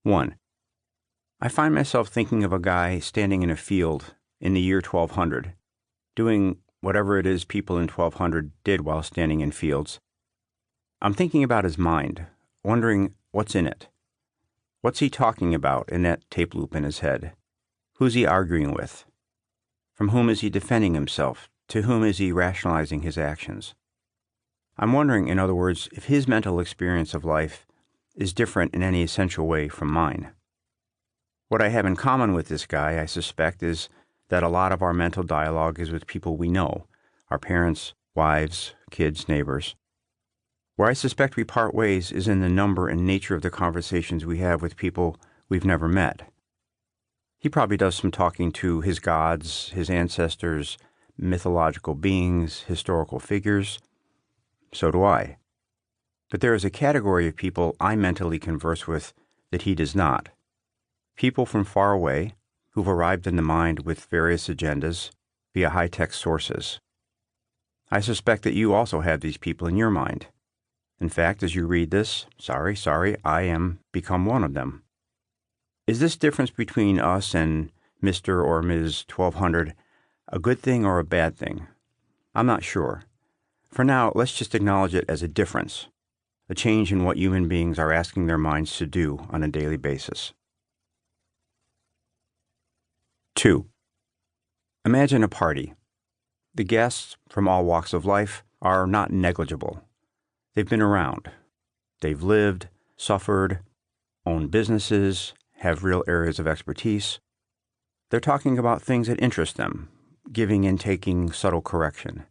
1. I find myself thinking of a guy standing in a field in the year 1200, doing whatever it is people in 1200 did while standing in fields. I'm thinking about his mind, wondering what's in it. What's he talking about in that tape loop in his head? Who's he arguing with? From whom is he defending himself? To whom is he rationalizing his actions? I'm wondering, in other words, if his mental experience of life is different in any essential way from mine. What I have in common with this guy, I suspect, is that a lot of our mental dialogue is with people we know, our parents, wives, kids, neighbors. Where I suspect we part ways is in the number and nature of the conversations we have with people we've never met. He probably does some talking to his gods, his ancestors, mythological beings, historical figures. So do I. But there is a category of people I mentally converse with that he does not. People from far away who've arrived in the mind with various agendas via high-tech sources. I suspect that you also have these people in your mind. In fact, as you read this, sorry, I am become one of them. Is this difference between us and Mr. or Ms. 1200 a good thing or a bad thing? I'm not sure. For now, let's just acknowledge it as a difference, a change in what human beings are asking their minds to do on a daily basis. 2. Imagine a party. The guests from all walks of life are not negligible. They've been around. They've lived, suffered, owned businesses, have real areas of expertise. They're talking about things that interest them, giving and taking subtle correction.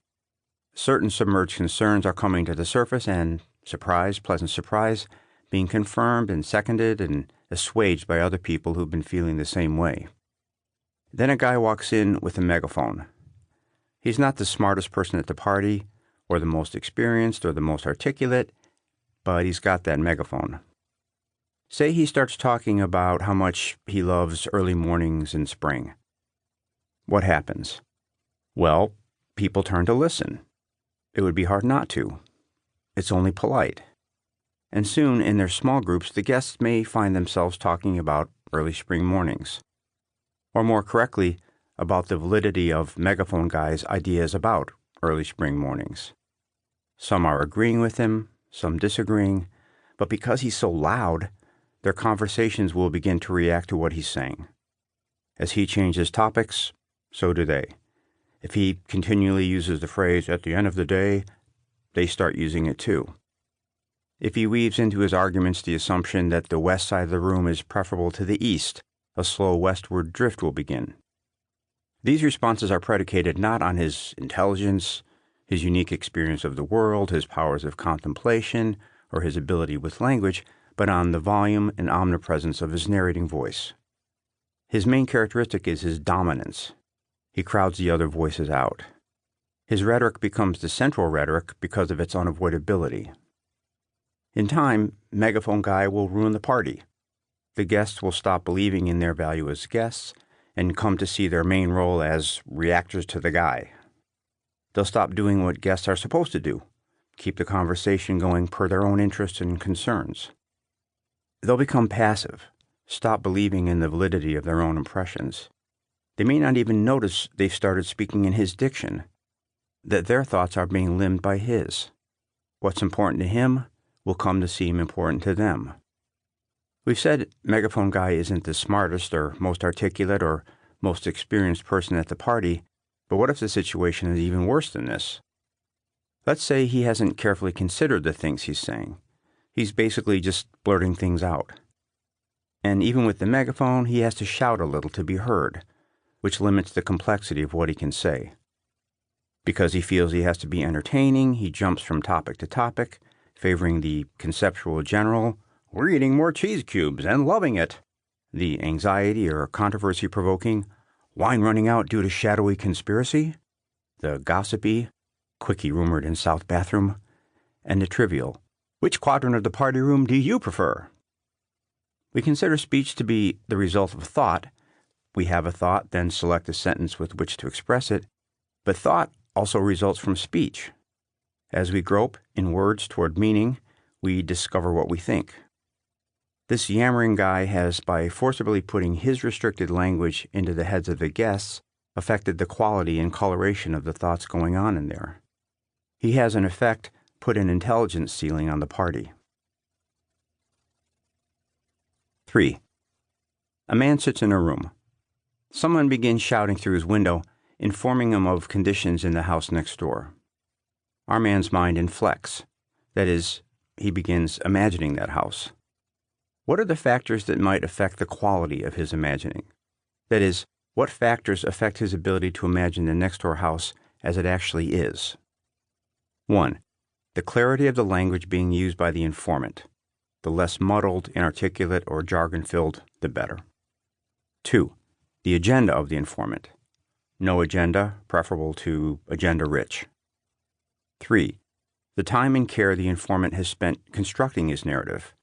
Certain submerged concerns are coming to the surface and, surprise, pleasant surprise, being confirmed and seconded and assuaged by other people who've been feeling the same way. Then a guy walks in with a megaphone. He's not the smartest person at the party, or the most experienced, or the most articulate, but he's got that megaphone. Say he starts talking about how much he loves early mornings in spring. What happens? Well, people turn to listen. It would be hard not to. It's only polite. And soon, in their small groups, the guests may find themselves talking about early spring mornings. Or more correctly, about the validity of Megaphone Guy's ideas about early spring mornings. Some are agreeing with him, some disagreeing, but because he's so loud, their conversations will begin to react to what he's saying. As he changes topics, so do they. If he continually uses the phrase, "at the end of the day," they start using it too. If he weaves into his arguments the assumption that the west side of the room is preferable to the east, a slow westward drift will begin. These responses are predicated not on his intelligence, his unique experience of the world, his powers of contemplation, or his ability with language, but on the volume and omnipresence of his narrating voice. His main characteristic is his dominance. He crowds the other voices out. His rhetoric becomes the central rhetoric because of its unavoidability. In time, Megaphone Guy will ruin the party. The guests will stop believing in their value as guests and come to see their main role as reactors to the guy. They'll stop doing what guests are supposed to do, keep the conversation going per their own interests and concerns. They'll become passive, stop believing in the validity of their own impressions. They may not even notice they've started speaking in his diction, that their thoughts are being limned by his. What's important to him will come to seem important to them. We've said Megaphone Guy isn't the smartest or most articulate or most experienced person at the party, but what if the situation is even worse than this? Let's say he hasn't carefully considered the things he's saying. He's basically just blurting things out. And even with the megaphone, he has to shout a little to be heard, which limits the complexity of what he can say. Because he feels he has to be entertaining, he jumps from topic to topic, favoring the conceptual general, "We're eating more cheese cubes and loving it," the anxiety or controversy-provoking, "Wine running out due to shadowy conspiracy," the gossipy, "Quickie rumored in South bathroom," and the trivial, "Which quadrant of the party room do you prefer?" We consider speech to be the result of thought. We have a thought, then select a sentence with which to express it, but thought also results from speech. As we grope in words toward meaning, we discover what we think. This yammering guy has, by forcibly putting his restricted language into the heads of the guests, affected the quality and coloration of the thoughts going on in there. He has, in effect, put an intelligence ceiling on the party. 3. A man sits in a room. Someone begins shouting through his window, informing him of conditions in the house next door. Our man's mind inflects. That is, he begins imagining that house. What are the factors that might affect the quality of his imagining? That is, what factors affect his ability to imagine the next-door house as it actually is? 1. The clarity of the language being used by the informant. The less muddled, inarticulate, or jargon-filled, the better. 2. The agenda of the informant. No agenda, preferable to agenda-rich. 3. The time and care the informant has spent constructing his narrative,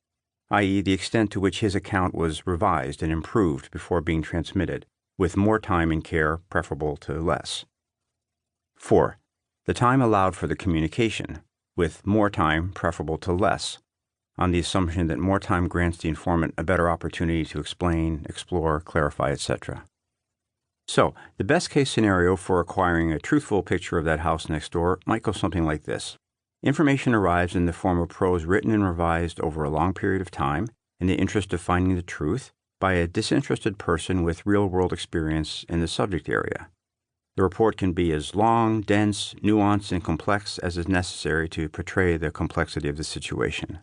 i.e., the extent to which his account was revised and improved before being transmitted, with more time and care preferable to less. 4. The time allowed for the communication, with more time preferable to less, on the assumption that more time grants the informant a better opportunity to explain, explore, clarify, etc. So, the best-case scenario for acquiring a truthful picture of that house next door might go something like this. Information arrives in the form of prose written and revised over a long period of time in the interest of finding the truth by a disinterested person with real-world experience in the subject area. The report can be as long, dense, nuanced, and complex as is necessary to portray the complexity of the situation.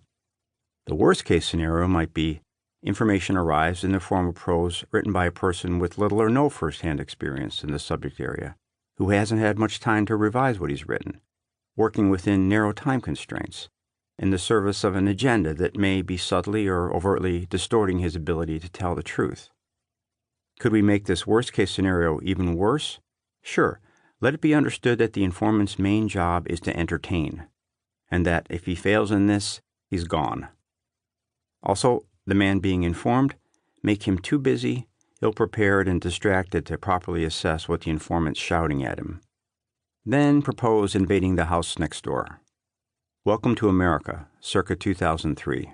The worst-case scenario might be information arrives in the form of prose written by a person with little or no first-hand experience in the subject area, who hasn't had much time to revise what he's written, working within narrow time constraints, in the service of an agenda that may be subtly or overtly distorting his ability to tell the truth. Could we make this worst-case scenario even worse? Sure. Let it be understood that the informant's main job is to entertain, and that if he fails in this, he's gone. Also, the man being informed, make him too busy, ill-prepared, and distracted to properly assess what the informant's shouting at him. Then propose invading the house next door. Welcome to America, circa 2003.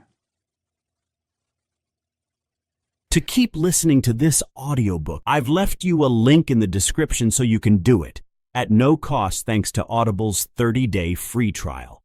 To keep listening to this audiobook, I've left you a link in the description so you can do it, at no cost thanks to Audible's 30-day free trial.